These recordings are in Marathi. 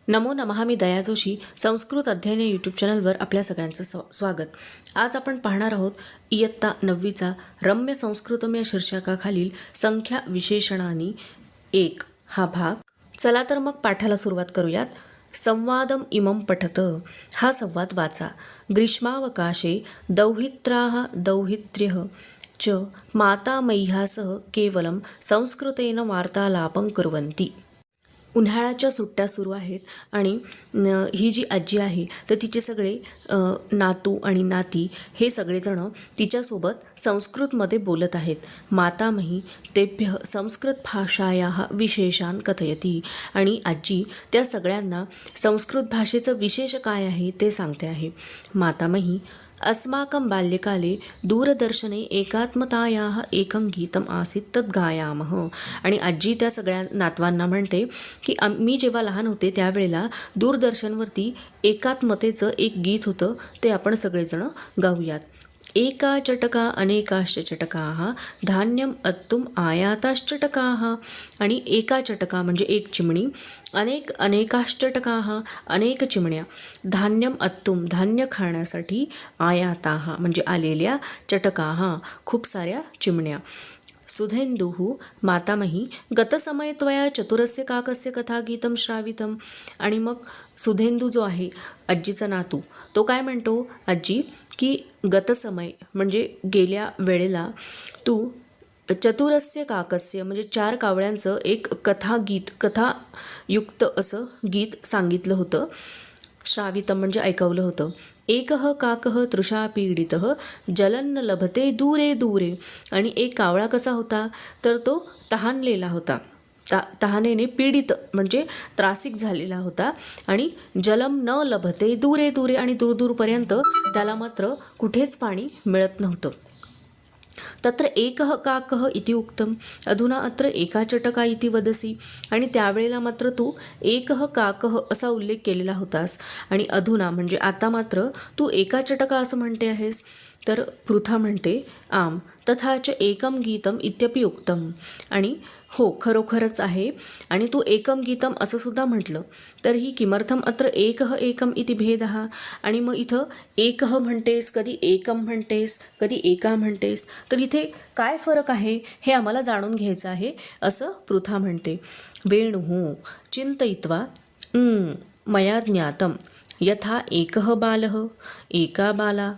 नमो नमः. मी दया जोशी. संस्कृत अध्ययन या यूट्यूब चॅनलवर आपल्या सगळ्यांचं स्वागत. आज आपण पाहणार आहोत इयत्ता 9वीचा रम्य संस्कृतम या शीर्षकाखालील संख्या विशेषणानी 1 हा भाग. चला तर मग पाठाला सुरुवात करूयात. संवादम इमं पठत. हा संवाद वाचा. ग्रीष्मावकाशे दौहित्राः दौहित्र्यः च मातामह्यासह केवलं संस्कृतेन वार्तालापं कुर्वन्ति. उन्हाळ्याच्या सुट्ट्या सुरू आहेत आणि ही जी आजी आहे तर तिचे सगळे नातू आणि नाती हे सगळेजण तिच्यासोबत संस्कृतमध्ये बोलत आहेत. मातामही तेभ्य संस्कृत भाषायाः विशेषान् कथयति. आणि आजी त्या सगळ्यांना संस्कृत भाषेचं विशेष काय आहे ते सांगते आहे. मातामही अस्माकं बाल्यकाले दूरदर्शने एकात्मतायाः एकं गीतम् आसीत् तत् गायामः. आणि आजी त्या सगळ्या नातवांना म्हणते की मी जेव्हा लहान होते त्यावेळेला दूरदर्शनवरती एकात्मतेचं एक गीत होतं, ते आपण सगळेजण गाऊयात. एका चटका अनेकाश्च चटकाः धान्यम अत्तुम आयाताश्चटकाः. आणि एका चटका म्हणजे एक चिमणी, अनेकाश्चटकाः अनेक चिमण्या, धान्यम अत्तुम धान्य खाण्यासाठी, आयाताः म्हणजे आलेल्या, चटकाः खूप साऱ्या चिमण्या. सुधेन्दुः मातामही गतसमये त्वया चतुरस्य काकस्य कथागीतं श्रावितं. आणि मग सुधेंदू जो आहे आजीचा नातू तो काय म्हणतो आजी की गतसमय म्हणजे गेल्या वेळेला तू चतुरस्य काकस्य म्हणजे 4 कावळ्यांचं एक कथायुक्त असं गीत सांगितलं होतं. श्रावितं म्हणजे ऐकवलं होतं. एकः काकः तृषा पीडितः जलन्न लभते दूरे दूरे. आणि एक कावळा कसा होता तर तो तहानलेला होता, तहानेने पीडित म्हणजे त्रासिक झालेला होता. आणि जलम न लभते दूरे दूरे आणि दूरदूरपर्यंत त्याला मात्र कुठेच पाणी मिळत नव्हतं. तत्र एकः काकः इति उक्तम अधुना अत्र एका चटका इति वदसी. आणि त्यावेळेला मात्र तू एकः काकः असा उल्लेख केलेला होतास आणि अधुना म्हणजे आता मात्र तू एका चटका असं म्हणते आहेस. तर पृथा म्हणते आम तथाच एकम गीतम इत्यपि उक्तम. आणि हो खरोखरच आहे आणि तू एकम गीतम असं सुद्धा म्हटलं. तर्हि किमर्थम अत्र एकः एकम इति भेदः. आणि मग इथं एकः म्हणतेस, कधी एकम म्हणतेस, कधी एका म्हणतेस, तर इथे काय फरक आहे हे आम्हाला जाणून घ्यायचं आहे असं पृथा म्हणते. वेणुः चिंतयित्वा मया ज्ञातं यथा एकः बालः एका बाला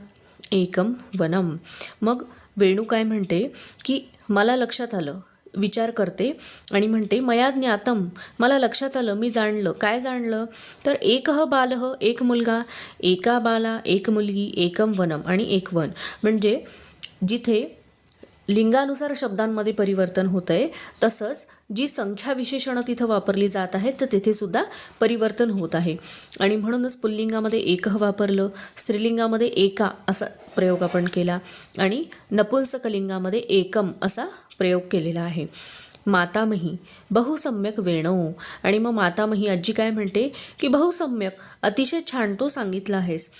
एकम वनम. मग वेणू काय म्हणते की मला लक्षात आलं, विचार करते आणि म्हणते मया ज्ञातम मला लक्षात आलं, मी जाणलं. काय जाणलं तर एकः बालः एक मुलगा, एका बाला एक मुलगी, एकम वनम आणि एक वन. म्हणजे जिथे लिंगानुसार शब्दांमध्ये परिवर्तन होतं आहे तसंच जी संख्या विशेषणं तिथं वापरली जात आहेत तर तिथे सुद्धा परिवर्तन होत आहे. आणि म्हणूनच पुल्लिंगामध्ये एकः वापरलं, स्त्रीलिंगामध्ये एका असा प्रयोग आपण केला आणि नपुंसकलिंगामध्ये एकम असा प्रयोग केलेला आहे. मातामही बहुसम्यक वेणो. आणि मग मातामही आजी काय म्हणते की बहुसम्यक अतिशय छान तो सांगितला आहेस.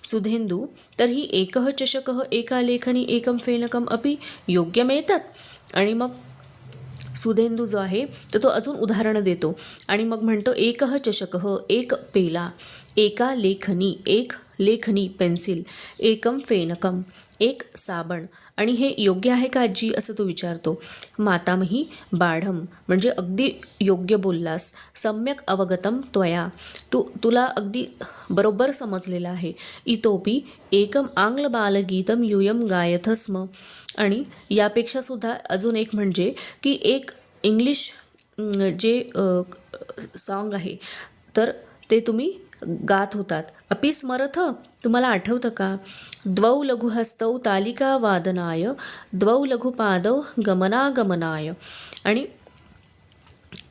सुधेंदू तर्हि एकः चषकः एका लेखनी एकम फेनकम अपि योग्यमेतत्. आणि मग सुधेंदू जो आहे तर तो अजून उदाहरण देतो आणि मग म्हणतो एकः चषकः एक पेला, एका लेखनी एक लेखनी पेन्सिल, एकम फेनकम एक साबण. आणि हे योग्य आहे का आजी असं तो विचारतो. मातामही बाढम म्हणजे अगदी योग्य बोललास, सम्यक अवगतम त्वया तुला अगदी बरोबर समजलेलं आहे. इतोपि एकम आंग्ल बालगीतम यूयम गायथ स्म. आणि यापेक्षा सुद्धा अजून एक म्हणजे की एक इंग्लिश जे सॉन्ग आहे तर ते तुम्ही गात होतात. अपि स्मरथ तुम्हाला आठवतं का. द्वौ लघुहस्तौ तालिका वादनाय द्वौ लघुपादौ गमनागमनाय. आणि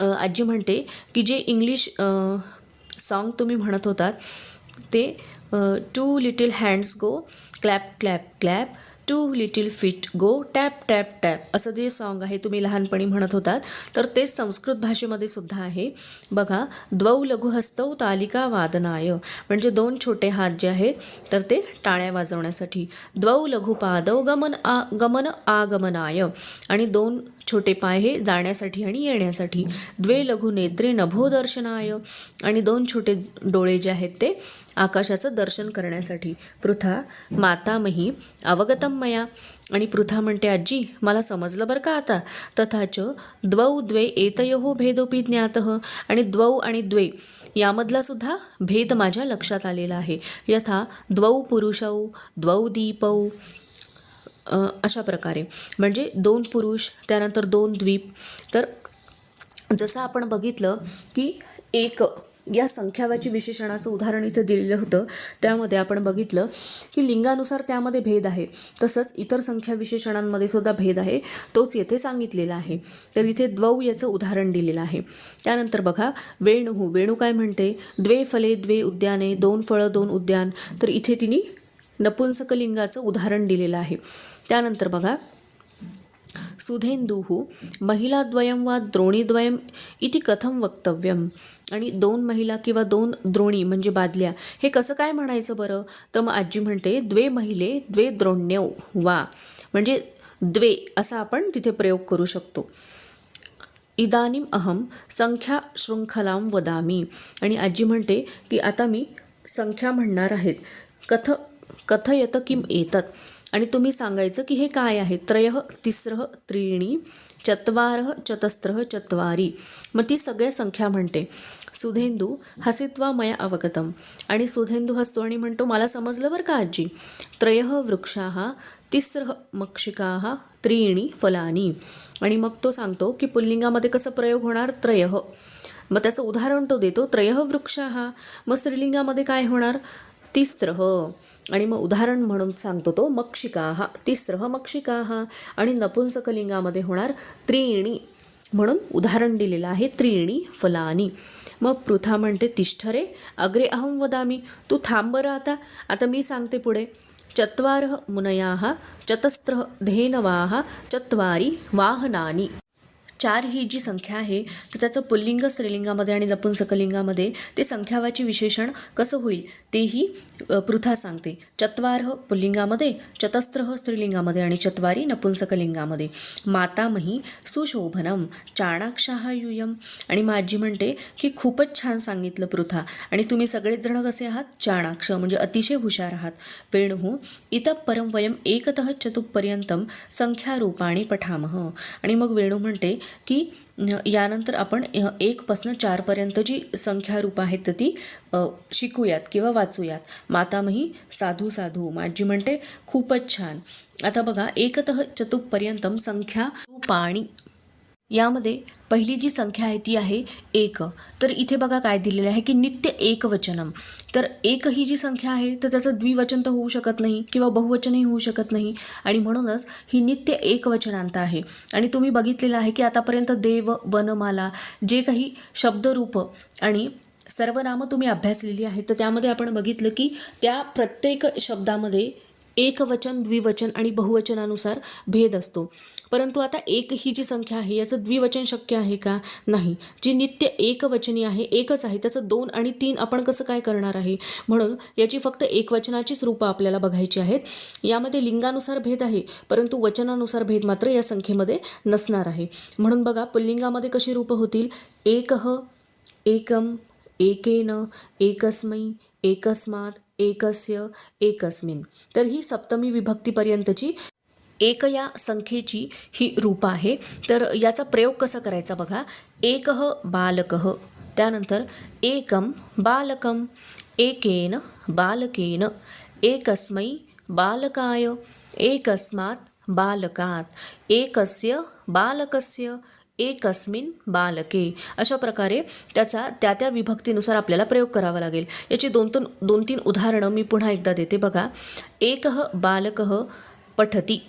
आजी म्हणते की जे इंग्लिश सॉन्ग तुम्ही म्हणत होतात ते 2 little hands go clap clap clap, 2 little feet go tap tap tap असं जे सॉन्ग आहे तुम्ही लहानपणी म्हणत होतात तर ते संस्कृत भाषेमध्ये सुद्धा आहे. बघा द्वौ लघुहस्तौ तालिका वादनाय म्हणजे 2 छोटे हात जे आहेत तर ते टाळ्या वाजवण्यासाठी. द्वौ लघुपादौ गमन आगमनाय आणि 2 छोटे पाय हे जाण्यासाठी आणि येण्यासाठी. द्वे लघु नेत्रे नभो दर्शनाय, आणि 2 छोटे डोळे जे आहेत ते आकाशाचं दर्शन करण्यासाठी. पृथा मातामही अवगतम मया, आणि पृथा म्हणते आजी मला समजलं बरं का आता. तथाच द्वौ द्वे एतयोः भेदोपि ज्ञातः, आणि द्वौ आणि द्वे यामधला सुद्धा भेद माझ्या लक्षात आलेला आहे. यथा द्वौ पुरुषौ द्वौ दीपौ, अशा प्रकारे. म्हणजे 2 पुरुष, त्यानंतर 2 द्वीप. तर जसं आपण बघितलं की एक या संख्यावाची विशेषणाचं उदाहरण इथं दिलेलं होतं, त्यामध्ये आपण बघितलं की लिंगानुसार त्यामध्ये भेद आहे, तसंच इतर संख्या विशेषणांमध्ये सुद्धा भेद आहे, तोच येथे सांगितलेला आहे. तर इथे द्वौ याचं उदाहरण दिलेलं आहे. त्यानंतर बघा वेणुः, वेणू काय म्हणते, द्वे फले द्वे उद्याने, 2 फळं 2 उद्यान. तर इथे तिने नपुंसकलिंगाचं उदाहरण दिलेलं आहे. त्यानंतर बघा सुधेंदुः महिलाद्वयं वा द्रोणीद्वयम् इति कथं वक्तव्यम, आणि 2 महिला किंवा 2 द्रोणी म्हणजे बादल्या हे कसं काय म्हणायचं बरं. तर मग आजी म्हणते द्वे महिले द्वे द्रोण्यौ वा, म्हणजे द्वे असा आपण तिथे प्रयोग करू शकतो. इदानीम अहम संख्या शृंखलां वदामी, आणि आजी म्हणते की आता मी संख्या म्हणणार आहेत. कथयत किम एतत्, आणि तुम्ही सांगायचं की हे काय आहे. त्रयः तिस्रः त्रीणि चत्वारः चतस्रः चत्वारि, मग ती सगळ्या संख्या म्हणते. सुधेंदू हसित्वा मया अवगतम, आणि सुधेंदू हसतो आणि म्हणतो मला समजलं बरं का आजी. त्रयः वृक्षाः तिस्रः मक्षिकाः त्रीणि फलानि, आणि मग तो सांगतो की पुल्लिंगामध्ये कसं प्रयोग होणार, त्रयः. मग त्याचं उदाहरण तो देतो, त्रयः वृक्षाः. मग स्त्रीलिंगामध्ये काय होणार, तिस्रः, आणि मग उदाहरण म्हणून सांगतो तो मक्षिकाः, तिस्रः मक्षिकाः. आणि नपुंसकलिंगामध्ये होणार त्रीणि, म्हणून उदाहरण दिलेलं आहे त्रीणि फलानि. मग पृथा म्हणते तिष्ठरे अग्रे अहं वदामि, तू थांब बरं आता मी सांगते पुढे. चत्वारः मुनयाः चतस्रः धेनवाः चत्वारि वाहनानि. 4 ही जी संख्या आहे तर त्याचं पुल्लिंग स्त्रीलिंगामध्ये आणि नपुंसकलिंगामध्ये ते संख्यावाची विशेषण कसं होईल तेही पृथा सांगते. चत्वारः पुल्लिंगामध्ये, चतस्रः स्त्रीलिंगामध्ये आणि चत्वारी नपुंसकलिंगामध्ये. मातामही सुशोभनम चाणाक्षाः यूयम, आणि माझी म्हणते की खूपच छान सांगितलं पृथा, आणि तुम्ही सगळेच जण कसे आहात, चाणाक्ष म्हणजे अतिशय हुशार आहात. वेणुः इतः परं वयम एकतः चतुपर्यंतं संख्यारूपाणि पठामः, आणि मग वेणू म्हणते की यानंतर आपण 1 पासून 4 पर्यंत जी संख्यारूप आहेत तर ती शिकूयात किंवा वाचूयात. मातामही साधू साधू, माझी म्हणते खूपच छान. आता बघा एकतः चतुपर्यंतम संख्या रूपाणी, यामध्ये पहिली जी संख्या आहे ती आहे 1. तर इथे बघा काय दिलेलं आहे की नित्य एकवचनम. तर 1 ही जी संख्या आहे तर त्याचं द्विवचन तर होऊ शकत नाही किंवा बहुवचनही होऊ शकत नाही, आणि म्हणूनच ही नित्य एकवचनांत आहे. आणि तुम्ही बघितलेलं आहे की आतापर्यंत देव, वनमाला जे काही शब्दरूप आणि सर्वनामं तुम्ही अभ्यासलेली आहेत तर त्यामध्ये आपण बघितलं की त्या प्रत्येक शब्दामध्ये एकवचन, द्विवचन आणि बहुवचनानुसार भेद असतो. परंतु आता 1 ही जी संख्या आहे याचं द्विवचन शक्य आहे का, नाही. जी नित्य एकवचनी आहे, एकच आहे, त्याचं 2 आणि 3 आपण कसं काय करणार आहे. म्हणून याची फक्त एकवचनाचीच रूपं आपल्याला बघायची आहेत. यामध्ये लिंगानुसार भेद आहे परंतु वचनानुसार भेद मात्र या संख्येमध्ये नसणार आहे. म्हणून बघा पुल्लिंगामध्ये कशी रूपं होतील, एकः, एकम, एकेन, एकस्मै, एकस्मात्, एकस्य, एकस्मिन्. तर ही सप्तमी विभक्तीपर्यंतची 1 या संख्येची ही रूपं आहे. तर याचा प्रयोग कसा करायचा बघा. एकः बालकः, त्यानंतर एकं बालकं, एकेन बालकेन, एकस्मै बालकाय, एकस्मात् बालकात्, एकस्य बालकस्य, एकस्मिन् बालके. अशा प्रकारे त्याचा त्या विभक्तीनुसार आपल्याला प्रयोग करावा लागेल. याची 2-3 उदाहरणं मी पुन्हा एकदा देते बघा. एकः बालकः पठति,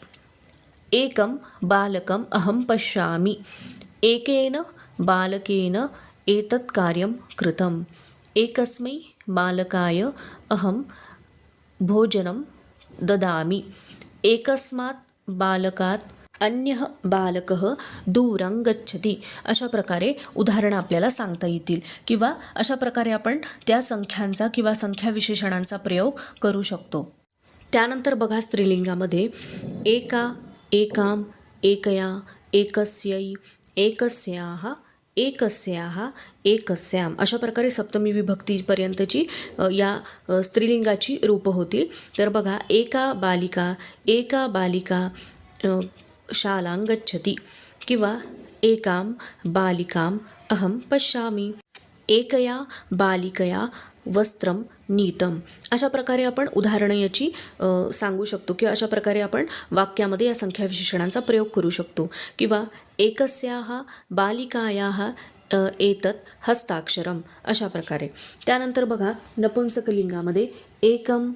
एकं बालकम् अहं पश्यामि, एकेन बालकेन एतत् कार्यं कृतम्, एकस्मै बालकाय अहं भोजनं ददामि, एकस्मात् बालकात् अन्यः बालकः दूरं गच्छति. अशा प्रकारे उदाहरणं आपल्याला सांगता येतील किंवा अशा प्रकारे आपण त्या संख्यांचा किंवा संख्या विशेषणांचा प्रयोग करू शकतो. त्यानंतर बघा स्त्रीलिंगामध्ये एका, एकाम, एकया, एकस्यै, एकस्याः, एकस्याः, एकस्याम अशा प्रकारे सप्तमी विभक्तीपर्यंतची या स्त्रीलिंगाची रूपं होतील. तर बघा, एका बालिका, एका बालिका शालां गच्छति किंवा एकां बालिकाम् अहं पश्यामि, एकया बालिकया वस्त्रं नीतम. अशा प्रकारे आपण उदाहरणं याची सांगू शकतो किंवा अशा प्रकारे आपण वाक्यामध्ये या संख्या विशेषणांचा प्रयोग करू शकतो. किंवा एकस्याः बालिकायाः एतत् हस्ताक्षरम अशा प्रकारे. त्यानंतर बघा, नपुंसकलिंगामध्ये एकम,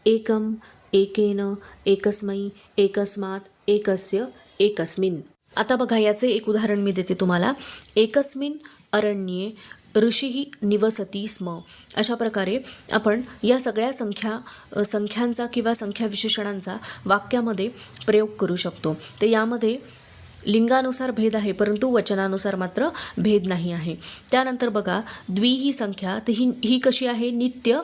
एकम, एकेन, एकस्मै, एकस्मात्, एकस्य, एकस्मिन्. आता बघा, याचे एक उदाहरण मी देते तुम्हाला. एकस्मिन् अरण्ये ऋषी निवसती स्म. अशा प्रकारे आपण या सगळ्या संख्यांचा किंवा संख्या विशेषणांचा वाक्यामध्ये प्रयोग करू शकतो. तर यामध्ये लिंगानुसार भेद आहे, परंतु वचनानुसार मात्र भेद नाही आहे. त्यानंतर बघा, द्वि ही संख्या, तर ही कशी आहे? नित्य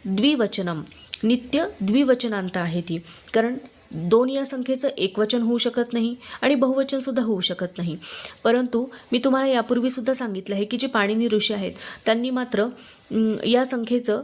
द्विवचनम. नित्य द्विवचनांत आहे ती, कारण दोन या संख्येचं एकवचन होऊ शकत नाही आणि बहुवचनसुद्धा होऊ शकत नाही. परंतु मी तुम्हाला यापूर्वीसुद्धा सांगितलं आहे की जे पाणिनी ऋषी आहेत त्यांनी मात्र या संख्येचं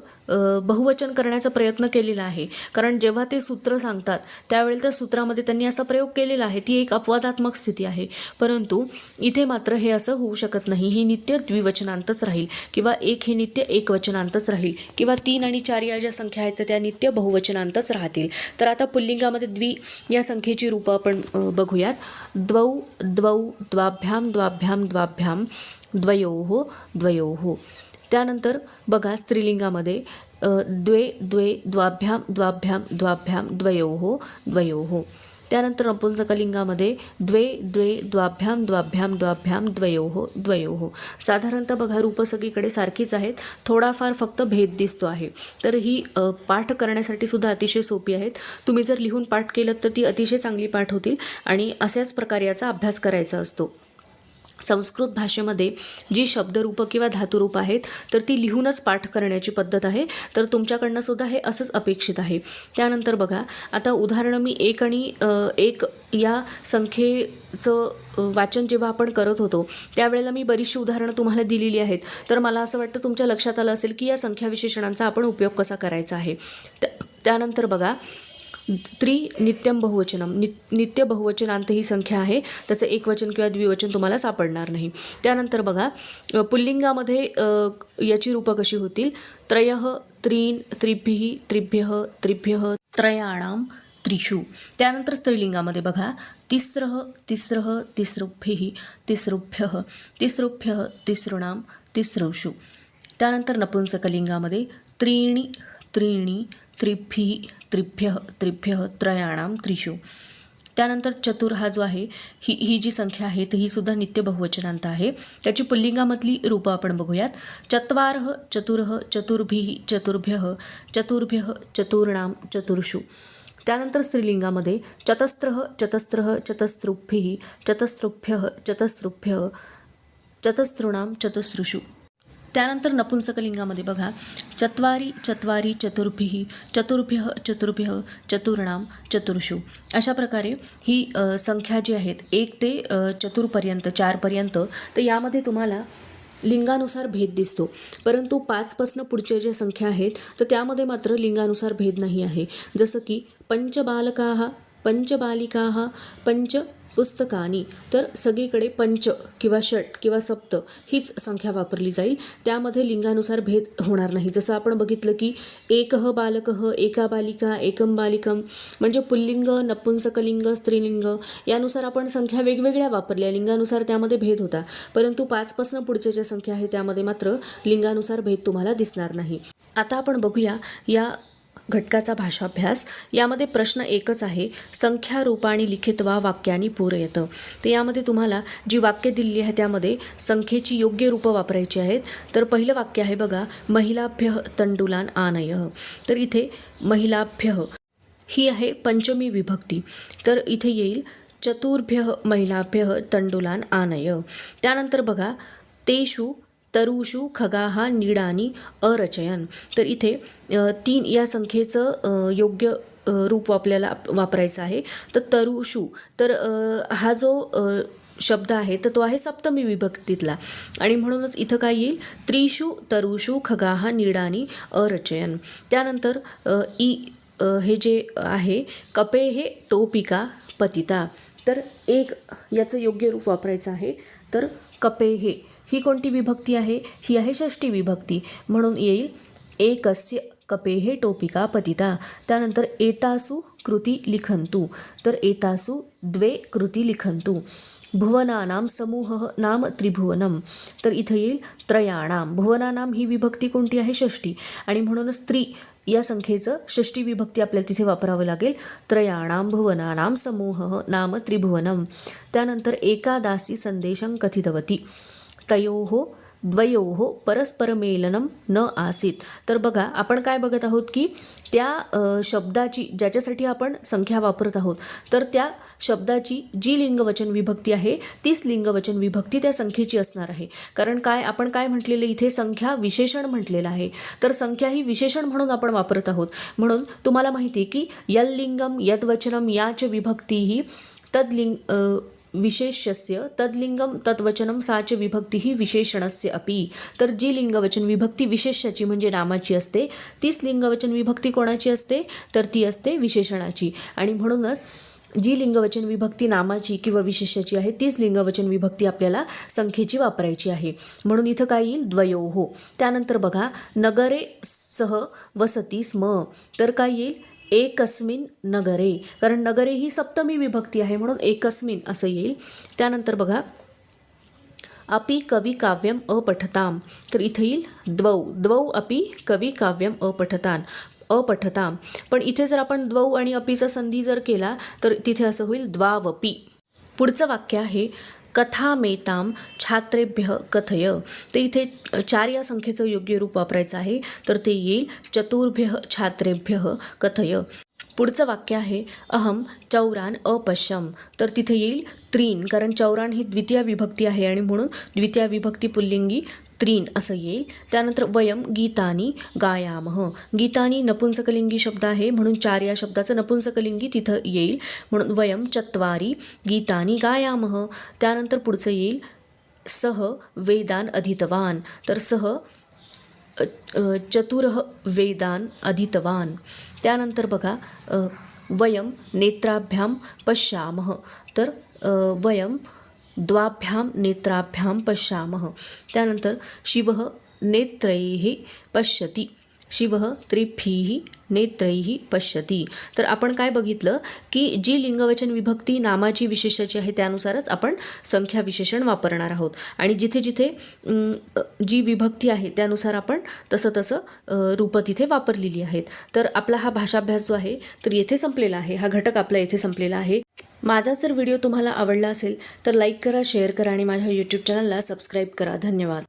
बहुवचन करण्याचा प्रयत्न केलेला आहे. कारण जेव्हा ते सूत्र सांगतात त्यावेळेला त्या सूत्रामध्ये त्यांनी असा प्रयोग केलेला आहे. ती एक अपवादात्मक स्थिती आहे. परंतु इथे मात्र हे असं होऊ शकत नाही. ही नित्य द्विवचनांतच राहील किंवा एक हे नित्य एकवचनांतच राहील किंवा 3 आणि 4 या ज्या संख्या आहेत त्या नित्य बहुवचनांतच राहतील. तर आता पुल्लिंगामध्ये द्वि या संख्येची रूपं आपण बघूयात. द्वौ, द्वौ, द्वाभ्याम, द्वाभ्याम, द्वाभ्याम, द्वयोः, द्वयोः. त्यानंतर बघा, स्त्रीलिंगामध्ये द्वे, द्वे, द्वाभ्याम, द्वाभ्याम, द्वाभ्याम, द्वयोः, द्वयोः. त्यानंतर नपुंसकलिंगामध्ये द्वे, द्वे, द्वाभ्याम, द्वाभ्याम, द्वाभ्याम, द्वयोः, द्वयोः. साधारणतः बघा, रूपं सगळीकडे सारखीच आहेत, थोडाफार फक्त भेद दिसतो आहे. तर ही पाठ करण्यासाठी सुद्धा अतिशय सोपी आहेत. तुम्ही जर लिहून पाठ केलं तर ती अतिशय चांगली पाठ होतील आणि अशाच प्रकारे याचा अभ्यास करायचा असतो. संस्कृत भाषेमध्ये जी शब्दरूपं किंवा धातुरूपं आहेत तर ती लिहूनच पाठ करण्याची पद्धत आहे. तर तुमच्याकडनं सुद्धा हे असंच अपेक्षित आहे. त्यानंतर बघा, आता उदाहरणं मी एक आणि एक या संख्येचं वाचन जेव्हा आपण करत होतो त्यावेळेला मी बरीचशी उदाहरणं तुम्हाला दिलेली आहेत. तर मला असं वाटतं तुमच्या लक्षात आलं असेल की या संख्या विशेषणांचा आपण उपयोग कसा करायचा आहे. त्यानंतर बघा, नित्यम बहुवचनम. नित्य बहुवचनांत ही संख्या आहे, त्याचं एकवचन किंवा द्विवचन तुम्हाला सापडणार नाही. त्यानंतर बघा, पुल्लिंगामध्ये याची रूपं कशी होतील? त्रयः, त्रीन्, त्रिभिः, त्रिभ्यः, त्रिभ्यः, त्रयाणां, त्रिषु. त्यानंतर स्त्रीलिंगामध्ये बघा, तिस्रः, तिस्रः, तिसृभिः, तिसृभ्यः, तिसृभ्यः, तिसॄणां, तिसृषु. त्यानंतर नपुंसकलिंगामध्ये त्रीणि, त्रीणि, त्रिभिः, त्रिभ्यः, त्रिभ्यः, त्रयाणां, त्रिषु. त्यानंतर चतुर हा जो आहे, ही जी संख्या आहे तर ही सुद्धा नित्य बहुवचनांत आहे. त्याची पुल्लिंगामधली रूपं आपण बघूयात. चत्वारः, चतुरः, चतुर्भिः, चतुर्भ्यः, चतुर्भ्यः, चतुर्णां, चतुर्षु. त्यानंतर स्त्रीलिंगामध्ये चतस्रः, चतस्रः, चतस्रुभिः, चतस्रुभ्यः, चतस्रुभ्यः, चतस्रूणां, चतुस्रुषु. त्यानंतर नपुंसकलिंगामध्ये बघा, चत्वारि, चत्वारि, चतुर्भिः, चतुर्भ्यः, चतुर्भ्यः, चतुर्णां, चतुर्षु. अशा प्रकारे ही संख्या जी आहेत 1 ते 4 पर्यंत, 4 पर्यंत, तर यामध्ये तुम्हाला लिंगानुसार भेद दिसतो. परंतु 5 पासून पुढच्या ज्या संख्या आहेत तर त्यामध्ये मात्र लिंगानुसार भेद नाही आहे. जसं की पंचबालकाः, पंचबालिकाः, पंच पुस्तकानी. तर सगळीकडे पंच किंवा षट किंवा सप्त हीच संख्या वापरली जाईल. त्यामध्ये लिंगानुसार भेद होणार नाही. जसं आपण बघितलं की एकः बालकः, एका बालिका, एकम बालिकम, म्हणजे पुल्लिंग, नपुंसकलिंग, स्त्रीलिंग यानुसार आपण संख्या वेगवेगळ्या वापरल्या, लिंगानुसार त्यामध्ये भेद होता. परंतु 5 पासून पुढच्या ज्या संख्या आहे त्यामध्ये मात्र लिंगानुसार भेद तुम्हाला दिसणार नाही. आता आपण बघूया या घटकाचा भाषाभ्यास. यामध्ये प्रश्न एकच आहे, संख्या रूपाणी लिखित्वा वाक्यानी पूरयत. तर यामध्ये तुम्हाला जी वाक्य दिलेली आहे त्यामध्ये संख्येची योग्य रूपं वापरायची आहेत. तर पहिलं वाक्य आहे बघा, महिलाभ्यः तंडुलान आनय. तर इथे महिलाभ्यः ही आहे पंचमी विभक्ती. तर इथे येईल चतुर्भ्यः महिलाभ्यः तंडुलान आनय. त्यानंतर बघा, तेषु तरुषु खगाः नीडानी अरचयन. तर इथे 3 या संख्येचं योग्य रूप आपल्याला वापरायचं आहे. तर तरुषु, तर हा जो शब्द आहे तर तो आहे सप्तमी विभक्तीतला आणि म्हणूनच इथं काय येईल त्रिषु तरुषु खगाहा नीडानी अरचयन. त्यानंतर हे जे आहे कपे हे टोपिका पतिता. तर एक याचं योग्य रूप वापरायचं आहे. तर कपे हे ही कोणती विभक्ती आहे? ही आहे षष्ठी विभक्ती म्हणून येईल एकस्य कपेहे टोपिका पतिता. त्यानंतर एतासु कृती लिखन्तु. तर एतासु द्वे कृती लिखन्तु. भुवनानां समूहः नाम त्रिभुवनम. तर इथं येईल त्रयाणाम. भुवनानां ही विभक्ती कोणती आहे? षष्ठी आणि म्हणूनच त्रि या संख्येचं षष्ठी विभक्ती आपल्याला तिथे वापरावं लागेल. त्रयाणां भुवनानां समूहः नाम त्रिभुवनम. त्यानंतर एकादासी संदेशं कथितवती. तयोः द्वयोः परस्परमेलनं न आसीत. तर बघा आपण काय बघत आहोत की त्या शब्दाची ज्याच्यासाठी आपण संख्या वापरत आहोत तर त्या शब्दाची जी लिंगवचन विभक्ती आहे तीच लिंगवचन विभक्ती त्या संख्येची असणार आहे. कारण काय आपण काय म्हटलेलं इथे संख्या विशेषण म्हटलेलं आहे. तर संख्या ही विशेषण म्हणून आपण वापरत आहोत. म्हणून तुम्हाला माहिती आहे की यल्लिंगम यद्वचनम याच विभक्ती ही तद्लिंग विशेष्यस्य तद्लिंगम तद्वचनम साच विभक्ती ही विशेषणस्य अपि. तर जी लिंगवचन विभक्ती विशेष्याची म्हणजे नामाची असते तीच लिंगवचन विभक्ती कोणाची असते? तर ती असते विशेषणाची. आणि म्हणूनच जी लिंगवचन विभक्ती नामाची किंवा विशेष्याची आहे तीच लिंगवचन विभक्ती आपल्याला संख्येची वापरायची आहे. म्हणून इथं काय येईल? द्वयोः. त्यानंतर बघा नगरे सह वसती स्म. तर काय येईल? एकस्मिन नगरे. कारण नगरे ही सप्तमी विभक्ती आहे म्हणून एकस्मिन असं येईल. त्यानंतर बघा अपि कवी काव्यम अपठताम. तर इथे येईल द्वौ. द्वौ अपि कवी काव्यम अपठताम. पण इथे जर आपण द्वौ आणि अपीचा संधी जर केला तर तिथे असं होईल द्वावपि. पुढचं वाक्य आहे कथामेतां छात्रेभ्य कथय. तर इथे 4 या संख्येचं योग्य रूप वापरायचं आहे. तर ते येईल चतुर्भ्य छात्रेभ्य कथय. पुढचं वाक्य आहे अहम चौरान अपश्यम. तर तिथे येईल त्रीन. कारण चौरान ही द्वितीय विभक्ती आहे आणि म्हणून द्वितीय विभक्ती पुल्लिंगी त्रीन असं येईल. त्यानंतर वयम गीतानी गायामः. गीतानी नपुंसकलिंगी शब्द आहे म्हणून 4 या शब्दाचं नपुंसकलिंगी तिथं येईल म्हणून वयम चत्वारी गीतानी गायामः. त्यानंतर पुढचं येईल सह वेदान अधीतवान. तर सह चतुरः वेदान अधीतवान. त्यानंतर बघा वयम नेत्राभ्याम पश्यामः. तर वयम द्वाभ्याम नेत्राभ्याम पश्यामः. त्यानंतर शिवः नेत्रैः पश्यति. शिवः त्रिभिः नेत्रैः पश्यति. तर आपण काय बघितलं की जी लिंगवचन विभक्ती नामाची विशेषाची आहे त्यानुसारच आपण संख्या विशेषण वापरणार आहोत आणि जिथे जिथे जी विभक्ती आहे त्यानुसार आपण तसं रूपं तिथे वापरलेली आहेत. तर आपला हा भाषाभ्यास जो आहे तर येथे संपलेला आहे. हा घटक आपला येथे संपलेला आहे. माझा जर व्हिडिओ तुम्हाला आवडला असेल तर लाईक करा, शेअर करा आणि माझ्या यूट्यूब चॅनलला सबस्क्राईब करा. धन्यवाद.